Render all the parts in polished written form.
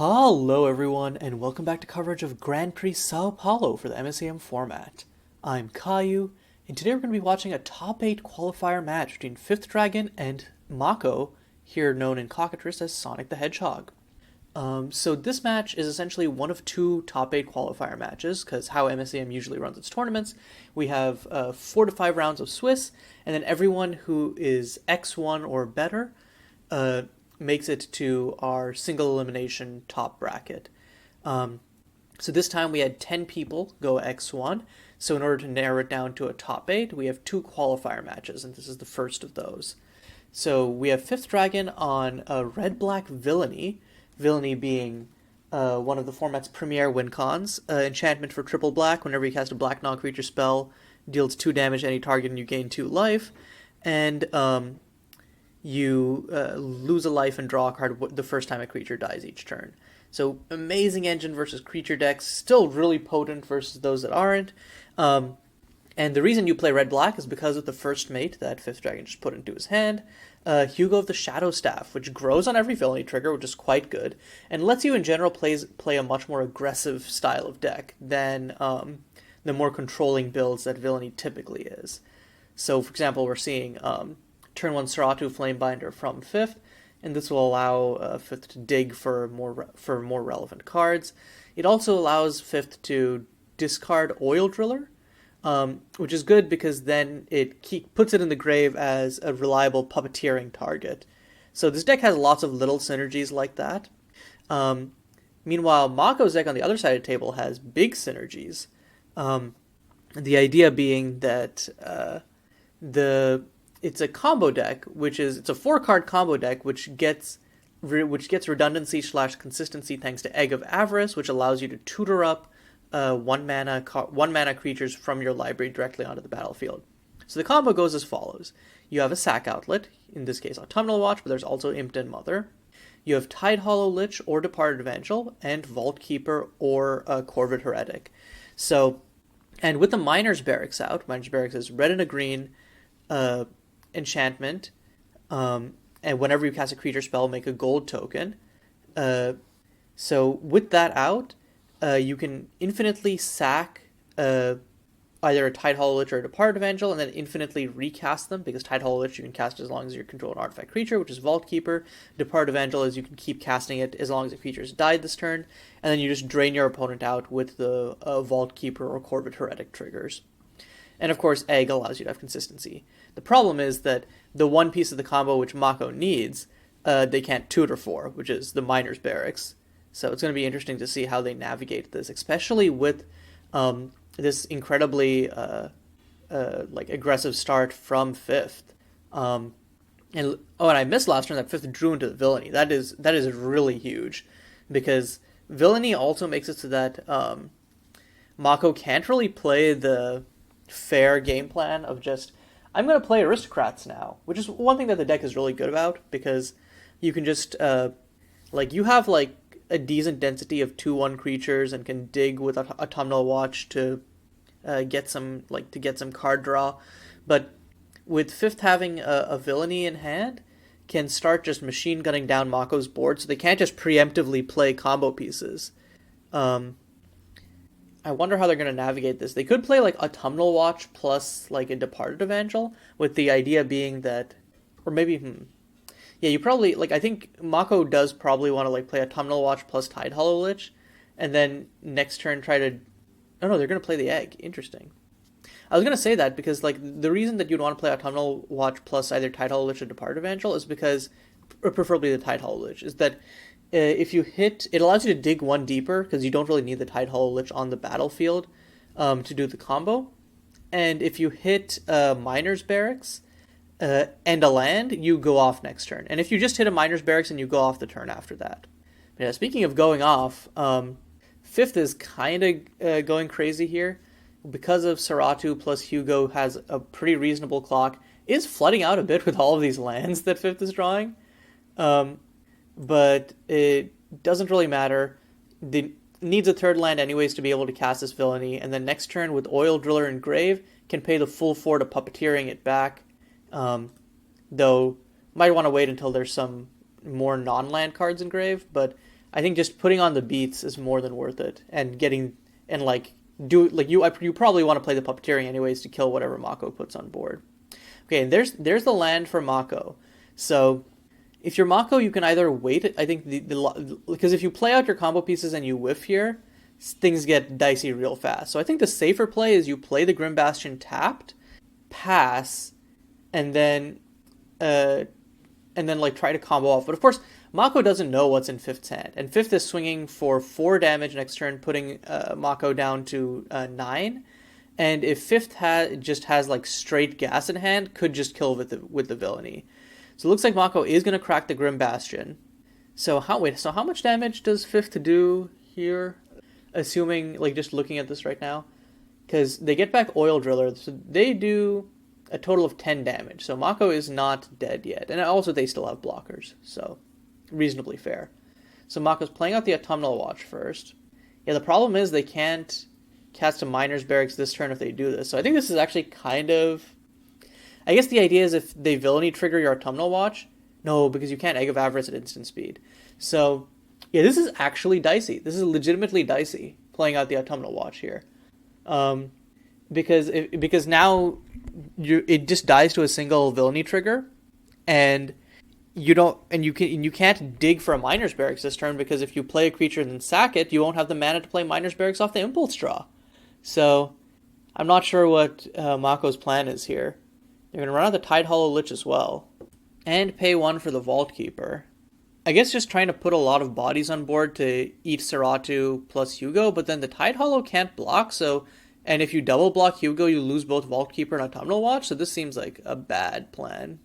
Hello everyone, and welcome back to coverage of Grand Prix São Paulo for the MSEM format. I'm Caillou, and today we're going to be watching a top 8 qualifier match between FifthDragon and Mako, here known in Cockatrice as Sonic the Hedgehog. So this match is essentially one of two top 8 qualifier matches, because how MSEM usually runs its tournaments. We have 4 to 5 rounds of Swiss, and then everyone who is X1 or better makes it to our single elimination top bracket. So this time we had 10 people go X1. So in order to narrow it down to a top 8, we have 2 qualifier matches, and this is the first of those. So we have FifthDragon on Red-Black Villainy, Villainy being one of the format's premier win cons. Enchantment for triple black, whenever you cast a black non-creature spell, deals 2 damage to any target and you gain 2 life. And you lose a life and draw a card the first time a creature dies each turn. So amazing engine versus creature decks, still really potent versus those that aren't. And the reason you play red-black is because of the first mate that FifthDragon just put into his hand, Hugo of the Shadow Staff, which grows on every Villainy trigger, which is quite good, and lets you in general play a much more aggressive style of deck than the more controlling builds that Villainy typically is. So, for example, we're seeing Turn 1 Saratu Flamebinder from Fifth, and this will allow Fifth to dig for more relevant cards. It also allows Fifth to discard Oil Driller, which is good because then it puts it in the grave as a reliable puppeteering target. So this deck has lots of little synergies like that. Meanwhile, Mako's deck on the other side of the table has big synergies. The idea being that it's a combo deck, it's a 4-card combo deck, which gets redundancy / consistency thanks to Egg of Avarice, which allows you to tutor up 1 mana creatures from your library directly onto the battlefield. So the combo goes as follows. You have a sack outlet, in this case Autumnal Watch, but there's also Imp Mother. You have Tidehollow Lich or Departed Evangel, and Vault Keeper or Corvid Heretic. So, and with the Miner's Barracks out, Miner's Barracks is red and a green enchantment, and whenever you cast a creature spell, make a gold token. So with that out, you can infinitely sack either a Tidehollow Lich or a Departed Evangel, and then infinitely recast them, because Tidehollow Lich you can cast as long as you control an artifact creature, which is Vault Keeper. Departed Evangel is you can keep casting it as long as the creature has died this turn, and then you just drain your opponent out with the Vault Keeper or Corvid Heretic triggers. And of course, Egg allows you to have consistency. The problem is that the one piece of the combo which Mako needs, they can't tutor for, which is the Miner's Barracks. So it's going to be interesting to see how they navigate this, especially with this incredibly aggressive start from Fifth. And I missed last turn that Fifth drew into the Villainy. That is really huge, because Villainy also makes it so that Mako can't really play the fair game plan of just, I'm going to play Aristocrats now, which is one thing that the deck is really good about, because you can just, you have, a decent density of 2/1 creatures and can dig with Autumnal Watch to get some card draw. But with Fifth having a Villainy in hand, can start just machine gunning down Mako's board, so they can't just preemptively play combo pieces. I wonder how they're going to navigate this. They could play Autumnal Watch plus a Departed Evangel, with the idea being that, or maybe, yeah, you probably, I think Mako does probably want to play Autumnal Watch plus Tidehollow Lich, and then next turn try to, oh no, they're going to play the Egg. Interesting. I was going to say that because the reason that you'd want to play Autumnal Watch plus either Tidehollow Lich or Departed Evangel is because, or preferably the Tidehollow Lich, is that if you hit, it allows you to dig 1 deeper, because you don't really need the Tidehollow Lich on the battlefield to do the combo. And if you hit Miner's Barracks and a land, you go off next turn. And if you just hit a Miner's Barracks, and you go off the turn after that. Yeah, speaking of going off, Fifth is kind of going crazy here. Because of Saratu plus Hugo has a pretty reasonable clock, is flooding out a bit with all of these lands that Fifth is drawing. But it doesn't really matter. It needs a 3rd land anyways to be able to cast this Villainy, and then next turn with Oil Driller and Grave can pay the full 4 to puppeteering it back, though might want to wait until there's some more non-land cards in Grave, but I think just putting on the beats is more than worth it, and getting and like do like you probably want to play the puppeteering anyways to kill whatever Mako puts on board. Okay, and there's the land for Mako. So if you're Mako, you can either wait. I think because if you play out your combo pieces and you whiff here, things get dicey real fast. So I think the safer play is you play the Grim Bastion tapped, pass, and then like try to combo off. But of course, Mako doesn't know what's in Fifth's hand, and Fifth is swinging for 4 damage next turn, putting Mako down to 9. And if Fifth just has like straight gas in hand, could just kill with the Villainy. So it looks like Mako is going to crack the Grim Bastion. So how much damage does Fifth do here? Assuming, like, just looking at this right now. Because they get back Oil Driller, so they do a total of 10 damage. So Mako is not dead yet. And also they still have blockers, so reasonably fair. So Mako's playing out the Autumnal Watch first. Yeah, the problem is they can't cast a Miner's Barracks this turn if they do this. So I think this is actually kind of... I guess the idea is if they Villainy trigger your Autumnal Watch... No, because you can't Egg of Avarice at instant speed. So, yeah, this is actually dicey. This is legitimately dicey, playing out the Autumnal Watch here. Because now it just dies to a single Villainy trigger, and you can't dig for a Miner's Barracks this turn, because if you play a creature and then sack it, you won't have the mana to play Miner's Barracks off the Impulse draw. So I'm not sure what Mako's plan is here. They're going to run out the Tidehollow Lich as well, and pay 1 for the Vault Keeper. I guess just trying to put a lot of bodies on board to eat Seratu plus Hugo, but then the Tidehollow can't block, and if you double block Hugo, you lose both Vault Keeper and Autumnal Watch, so this seems like a bad plan.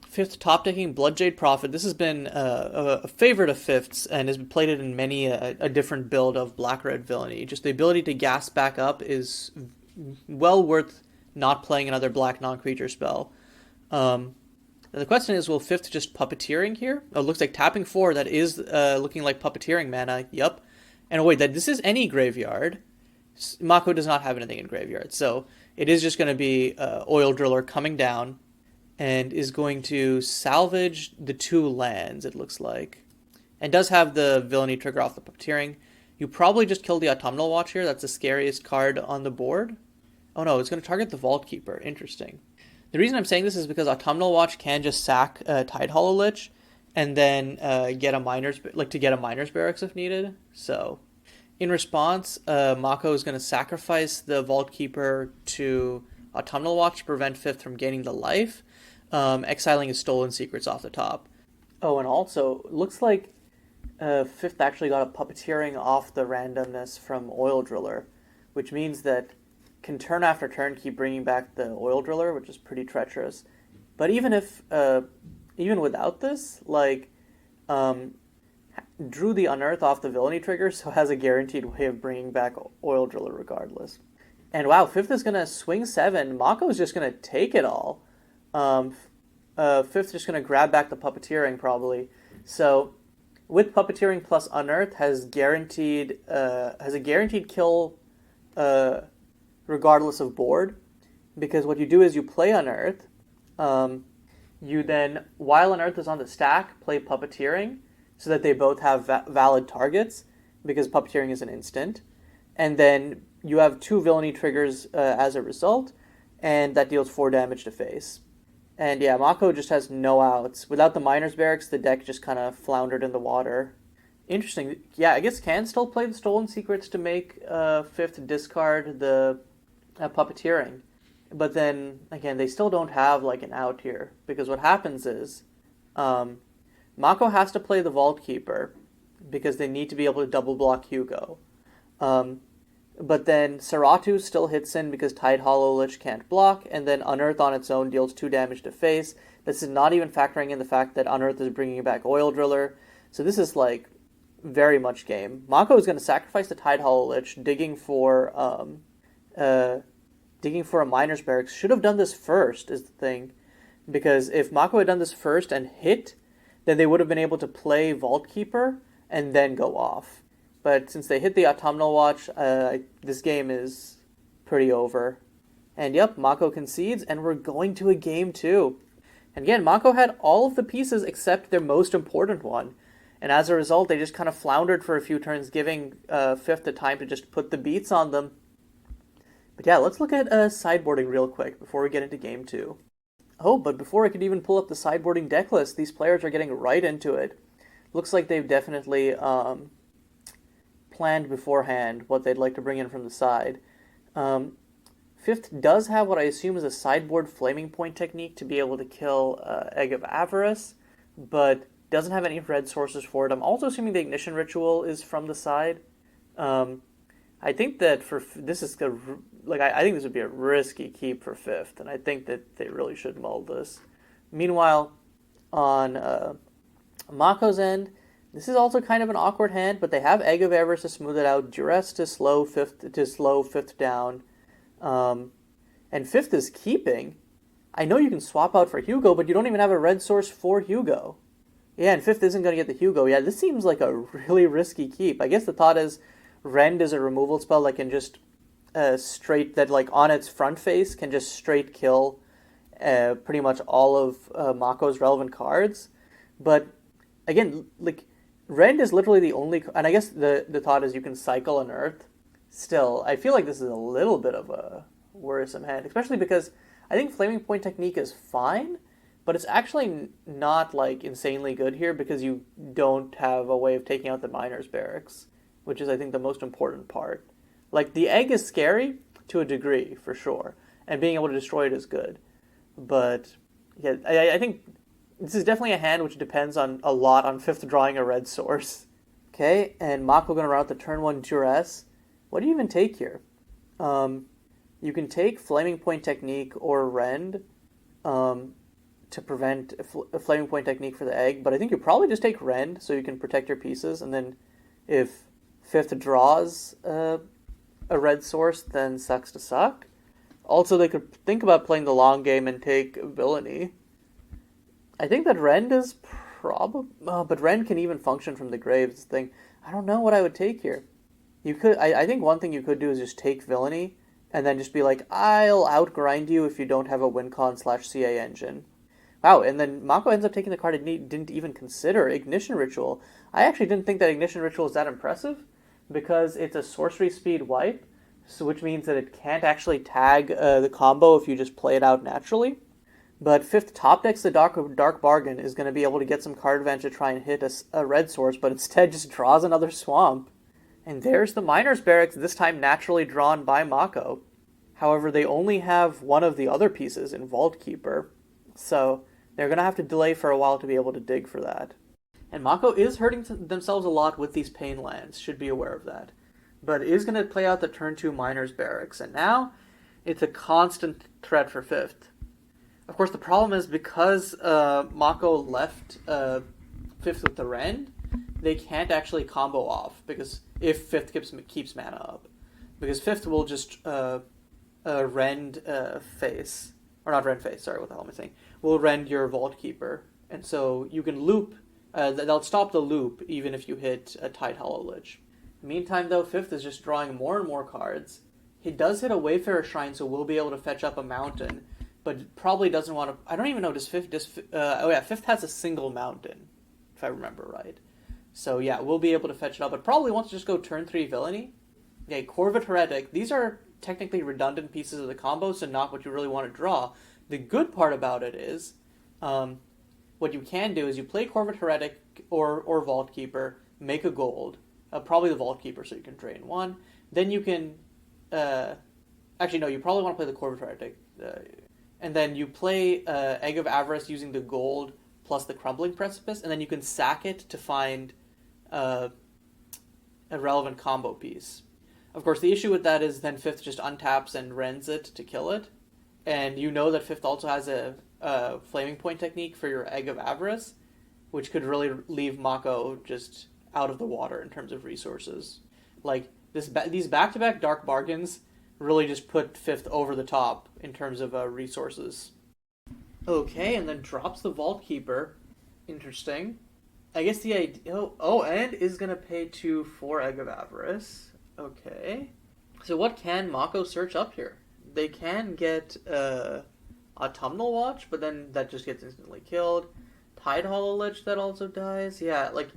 Fifth, top decking Bloodjade Prophet. This has been a favorite of Fifth's and has been played in many a different build of Black-Red Villainy. Just the ability to gas back up is well worth not playing another black non-creature spell. The question is, will Fifth just Puppeteering here? Oh, it looks like tapping 4. That is looking like Puppeteering mana. Yup. And wait, this is any graveyard. Mako does not have anything in graveyard. So it is just going to be Oil Driller coming down and is going to salvage the 2 lands, it looks like. And does have the Villainy trigger off the Puppeteering. You probably just kill the Autumnal Watch here. That's the scariest card on the board. Oh no, it's going to target the Vault Keeper. Interesting. The reason I'm saying this is because Autumnal Watch can just sack Tidehollow Lich and then get a Miner's Barracks if needed. So, in response, Mako is going to sacrifice the Vault Keeper to Autumnal Watch to prevent Fifth from gaining the life, exiling his Stolen Secrets off the top. Oh, and also, it looks like Fifth actually got a Puppeteering off the randomness from Oil Driller, which means that can turn after turn keep bringing back the Oil Driller, which is pretty treacherous. But even without this, like, drew the Unearth off the Villainy trigger, so has a guaranteed way of bringing back Oil Driller regardless. And wow, Fifth is going to swing 7. Mako is just going to take it all. Fifth just going to grab back the Puppeteering probably. So with Puppeteering plus Unearth has a guaranteed kill regardless of board, because what you do is you play Unearth, you then, while Unearth is on the stack, play Puppeteering, so that they both have valid targets, because Puppeteering is an instant, and then you have 2 Villainy triggers as a result, and that deals 4 damage to face. And yeah, Mako just has no outs. Without the Miner's Barracks, the deck just kind of floundered in the water. Interesting. Yeah, I guess can still play the Stolen Secrets to make Fifth discard the Puppeteering. But then, again, they still don't have, like, an out here. Because what happens is, Mako has to play the Vault Keeper, because they need to be able to double block Hugo. But then Seratu still hits in because Tidehollow Lich can't block, and then Unearth on its own deals 2 damage to face. This is not even factoring in the fact that Unearth is bringing back Oil Driller. So this is, like, very much game. Mako is going to sacrifice the Tidehollow Lich, digging for a Miner's Barracks. Should have done this first, is the thing. Because if Mako had done this first and hit, then they would have been able to play Vault Keeper and then go off. But since they hit the Autumnal Watch, this game is pretty over. And yep, Mako concedes, and we're going to a game 2. And again, Mako had all of the pieces except their most important one. And as a result, they just kind of floundered for a few turns, giving Fifth the time to just put the beats on them. But yeah, let's look at sideboarding real quick before we get into game 2. Oh, but before I could even pull up the sideboarding deck list, these players are getting right into it. Looks like they've definitely planned beforehand what they'd like to bring in from the side. Fifth does have what I assume is a sideboard flaming point technique to be able to kill Egg of Avarice, but doesn't have any red sources for it. I'm also assuming the Ignition Ritual is from the side. I think that I think this would be a risky keep for Fifth, and I think that they really should mull this. Meanwhile, on Mako's end, this is also kind of an awkward hand, but they have Egg of Avarice to smooth it out, Duress to slow Fifth down, and Fifth is keeping. I know you can swap out for Hugo, but you don't even have a red source for Hugo. Yeah, and Fifth isn't going to get the Hugo. Yeah, this seems like a really risky keep. I guess the thought is Rend is a removal spell that can just on its front face can just straight kill pretty much all of Mako's relevant cards. But again, like, Rend is literally the only, and I guess the thought is you can cycle an Earth. Still, I feel like this is a little bit of a worrisome hand, especially because I think Flaming Point technique is fine, but it's actually not like insanely good here because you don't have a way of taking out the Miner's Barracks, which is, I think, the most important part. Like, the egg is scary to a degree, for sure, and being able to destroy it is good. But yeah, I think this is definitely a hand which depends a lot on Fifth drawing a red source. Okay, and Mako going to route the turn 1 Duress. What do you even take here? You can take Flaming Point technique or Rend to prevent a Flaming Point technique for the egg, but I think you probably just take Rend so you can protect your pieces, and then if Fifth draws a red source, then sucks to suck. Also, they could think about playing the long game and take Villainy. I think that Rend is but Rend can even function from the graves thing. I don't know what I would take here. You could, I think one thing you could do is just take Villainy, and then just be like, I'll outgrind you if you don't have a WinCon/CA engine. Wow, and then Mako ends up taking the card it didn't even consider, Ignition Ritual. I actually didn't think that Ignition Ritual is that impressive, because it's a sorcery speed wipe, so which means that it can't actually tag the combo if you just play it out naturally. But Fifth top decks the Dark Bargain is going to be able to get some card advantage to try and hit a red source, but instead just draws another swamp. And there's the Miner's Barracks, this time naturally drawn by Mako. However, they only have one of the other pieces in Vault Keeper, so they're going to have to delay for a while to be able to dig for that. And Mako is hurting themselves a lot with these Pain lands, should be aware of that. But it is going to play out the turn 2 Miner's Barracks, and now it's a constant threat for Fifth. Of course, the problem is because Mako left Fifth with the Rend, they can't actually combo off, because if Fifth keeps mana up. Because Fifth will just Rend face, or not Rend face, sorry, what the hell am I saying? Will Rend your Vault Keeper, and so you can loop, they'll stop the loop even if you hit a Tide Hollow Lich. Meantime, though, Fifth is just drawing more and more cards. He does hit a Wayfarer Shrine, so we'll be able to fetch up a mountain, but probably doesn't want to... I don't even know, Fifth has a single mountain, if I remember right. So yeah, we'll be able to fetch it up, but probably wants to just go turn 3 Villainy. Okay, Corvid Heretic. These are technically redundant pieces of the combo, so not what you really want to draw. The good part about it is, what you can do is you play Corvid Heretic or Vault Keeper, make a gold, probably the Vault Keeper so you can drain 1. Then you can... actually, no, you probably want to play the Corvid Heretic. And then you play Egg of Avarice using the gold plus the Crumbling Precipice, and then you can sack it to find a relevant combo piece. Of course, the issue with that is then Fifth just untaps and rends it to kill it. And you know that Fifth also has a Flaming Point technique for your Egg of Avarice, which could really leave Mako just out of the water in terms of resources. Like, these back-to-back Dark Bargains really just put Fifth over the top in terms of resources. Okay, and then drops the Vault Keeper. Interesting. I guess the idea... and is going to pay 2 for Egg of Avarice. Okay. So what can Mako search up here? They can get Autumnal Watch, but then that just gets instantly killed. Tide Hollow Lich that also dies. Yeah, like,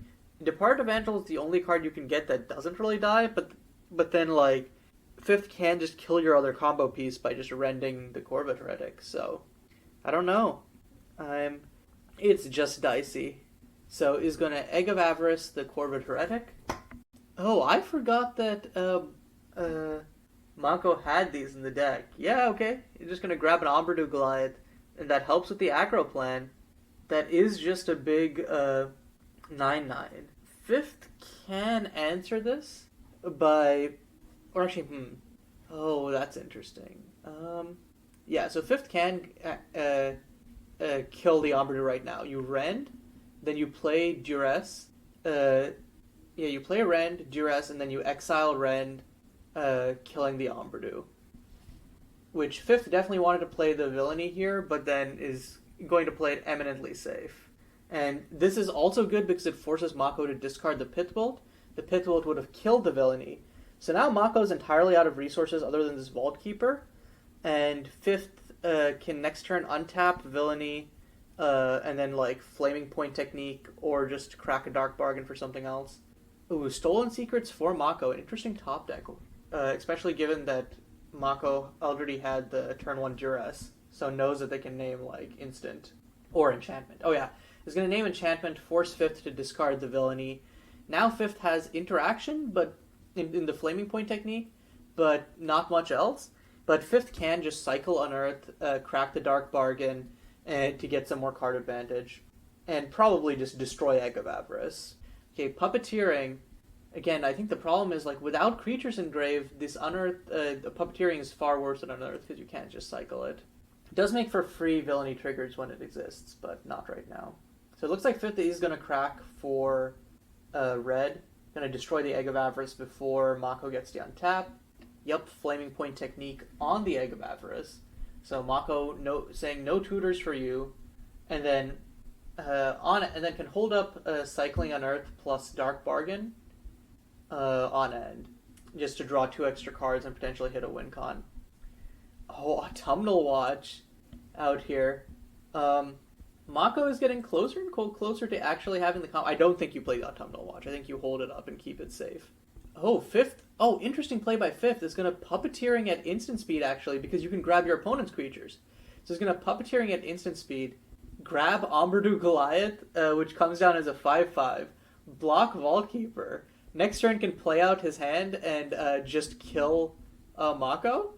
Departed Evangel is the only card you can get that doesn't really die, but then like Fifth can just kill your other combo piece by just rending the Corvid Heretic. So I don't know. It's just dicey. So is gonna Egg of Avarice the Corvid Heretic. Oh, I forgot that Mako had these in the deck. Yeah, okay. You're just gonna grab an Ombridu Goliath, and that helps with the aggro plan. That is just a big 9/9. Fifth can answer this by, or actually, oh, that's interesting. Yeah, so Fifth can kill the Ombridu right now. You rend, then you play Duress. You play a Rend, Duress, and then you exile Rend, killing the Ombridu. Which Fifth definitely wanted to play the Villainy here, but then is going to play it eminently safe. And this is also good because it forces Mako to discard the Pit Bolt. The Pit Bolt would have killed the Villainy. So now Mako's entirely out of resources other than this Vault Keeper. And Fifth can next turn untap Villainy, and then like Flaming Point Technique, or just crack a Dark Bargain for something else. Ooh, Stolen Secrets for Mako. An interesting top deck. Especially given that Mako already had the turn 1 Duress. So knows that they can name like instant or enchantment. Oh yeah. Is going to name enchantment, force Fifth to discard the Villainy. Now Fifth has interaction, but in the Flaming Point Technique, but not much else. But Fifth can just cycle Unearth, crack the Dark Bargain, and to get some more card advantage, and probably just destroy Egg of Avarice. Okay, Puppeteering. Again, I think the problem is like without creatures in grave, this Unearth, the Puppeteering is far worse than Unearth because you can't just cycle it. It does make for free Villainy triggers when it exists, but not right now. So it looks like Fifth is going to crack for red. Going to destroy the Egg of Avarice before Mako gets to untap. Yup, Flaming Point Technique on the Egg of Avarice. So Mako saying no tutors for you, and then on it, and then can hold up Cycling Unearth plus Dark Bargain on end, just to draw 2 extra cards and potentially hit a win con. Oh, Autumnal Watch out here. Mako is getting closer and closer to actually having the I don't think you play the Autumnal Watch. I think you hold it up and keep it safe. Oh, Fifth. Oh, interesting play by Fifth. Is going to Puppeteering at instant speed, actually, because you can grab your opponent's creatures. So it's going to Puppeteering at instant speed, grab Ombridu Goliath, which comes down as a 5/5, block Vault Keeper. Next turn can play out his hand and just kill Mako,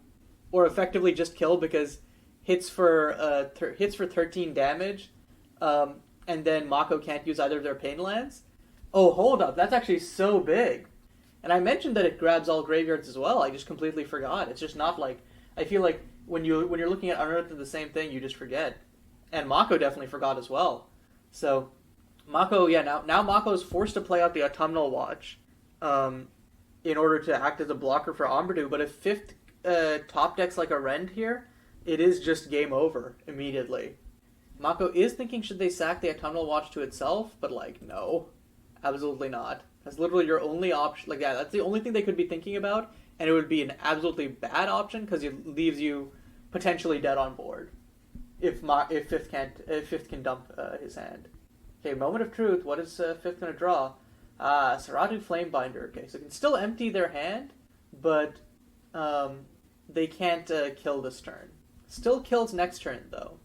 or effectively just kill because hits for 13 damage. And then Mako can't use either of their pain lands. Oh, hold up. That's actually so big. And I mentioned that it grabs all graveyards as well. I just completely forgot. It's just not like... I feel like when you're looking at Unearth and the same thing, you just forget. And Mako definitely forgot as well. So, Mako, yeah, now Mako is forced to play out the Autumnal Watch in order to act as a blocker for Ombridu. But if Fifth top decks like a Rend here, it is just game over immediately. Mako is thinking, should they sack the Autumnal Watch to itself? But, like, no. Absolutely not. That's literally your only option. Like, yeah, that's the only thing they could be thinking about, and it would be an absolutely bad option because it leaves you potentially dead on board if Fifth can dump his hand. Okay, Moment of Truth. What is Fifth going to draw? Saratu Flamebinder. Okay, so it can still empty their hand, but they can't kill this turn. Still kills next turn, though.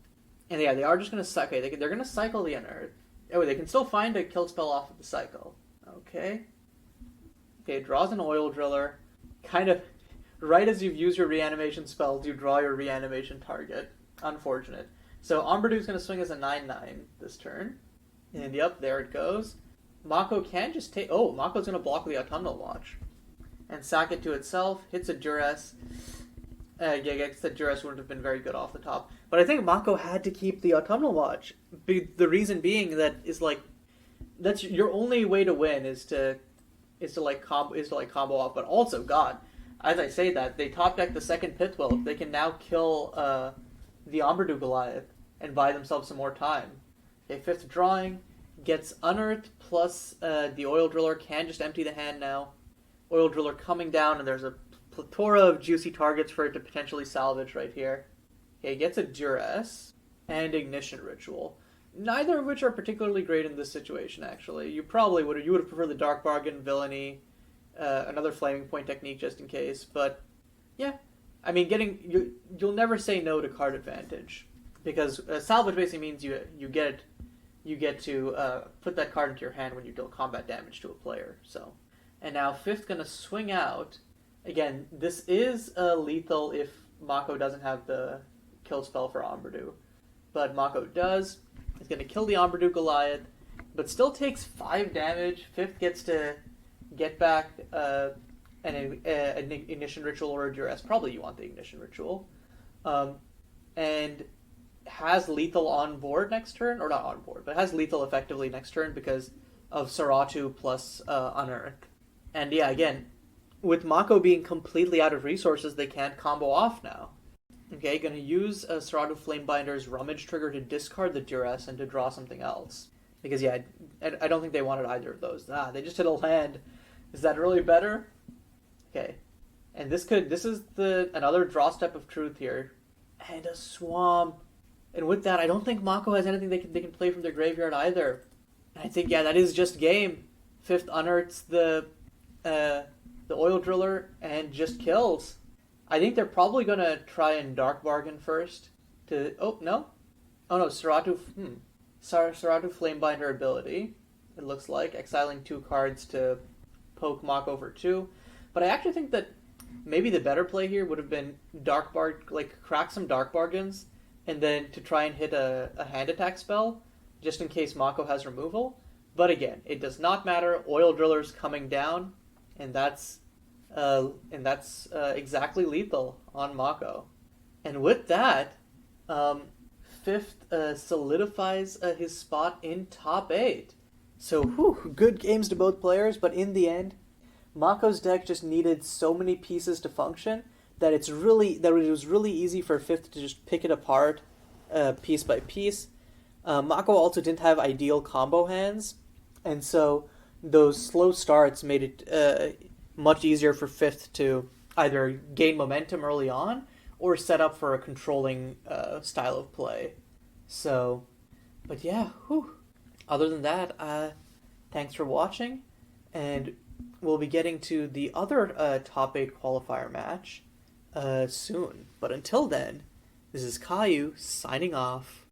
And yeah, they are just going to cycle. Okay, they're going to cycle the Unearth. Oh, they can still find a kill spell off of the cycle. Okay. Okay, draws an Oil Driller. Kind of, right as you've used your reanimation spells, you draw your reanimation target. Unfortunate. So Ombridu's going to swing as a 9/9 this turn. And yep, there it goes. Mako can just take... Oh, Mako's going to block the Autumnal Watch. And sack it to itself. Hits a Duress. Yeah, I guess that Duress wouldn't have been very good off the top. But I think Mako had to keep the Autumnal Watch. The reason being that is like... That's your only way to win is to combo off. But also, God, as I say that, they top deck the second Pitwell. They can now kill the Ombridu Goliath and buy themselves some more time. Okay, Fifth drawing gets Unearthed plus the Oil Driller can just empty the hand now. Oil Driller coming down, and there's a plethora of juicy targets for it to potentially salvage right here. Okay, gets a Duress and Ignition Ritual. neither of which are particularly great in this situation. Actually, you would have preferred the Dark Bargain, Villainy, another Flaming Point technique just in case. But yeah, I mean, you'll never say no to card advantage because salvage basically means you get to put that card into your hand when you deal combat damage to a player. So, and now Fifth gonna swing out. Again, this is lethal if Mako doesn't have the kill spell for Ombridu, but Mako does. He's gonna kill the Ombridu Goliath, but still takes 5 damage. Fifth gets to get back an Ignition Ritual or a Duress. Probably you want the Ignition Ritual. And has lethal on board next turn, or not on board, but has lethal effectively next turn because of Saratu plus Unearth. And yeah, again, with Mako being completely out of resources, they can't combo off now. Okay, gonna use Saratu Flamebinder's Rummage trigger to discard the Duress and to draw something else. Because yeah, I don't think they wanted either of those. They just hit a land. Is that really better? Okay. And this is another draw step of truth here. And a Swamp. And with that, I don't think Mako has anything they can play from their graveyard either. And I think, yeah, that is just game. Fifth unearths the Oil Driller and just kills. I think they're probably going to try and Dark Bargain first. Oh, no? Oh, no, Saratu Flamebinder ability, it looks like. Exiling 2 cards to poke Mako for 2. But I actually think that maybe the better play here would have been crack some Dark Bargains, and then to try and hit a hand attack spell, just in case Mako has removal. But again, it does not matter. Oil Driller's coming down, and that's exactly lethal on Mako. And with that, Fifth solidifies his spot in top 8. So, good games to both players, but in the end, Mako's deck just needed so many pieces to function that it was really easy for Fifth to just pick it apart piece by piece. Mako also didn't have ideal combo hands, and so those slow starts made it much easier for Fifth to either gain momentum early on or set up for a controlling style of play. So, but yeah, other than that, thanks for watching, and we'll be getting to the other top 8 qualifier match soon. But until then, this is Caillou signing off.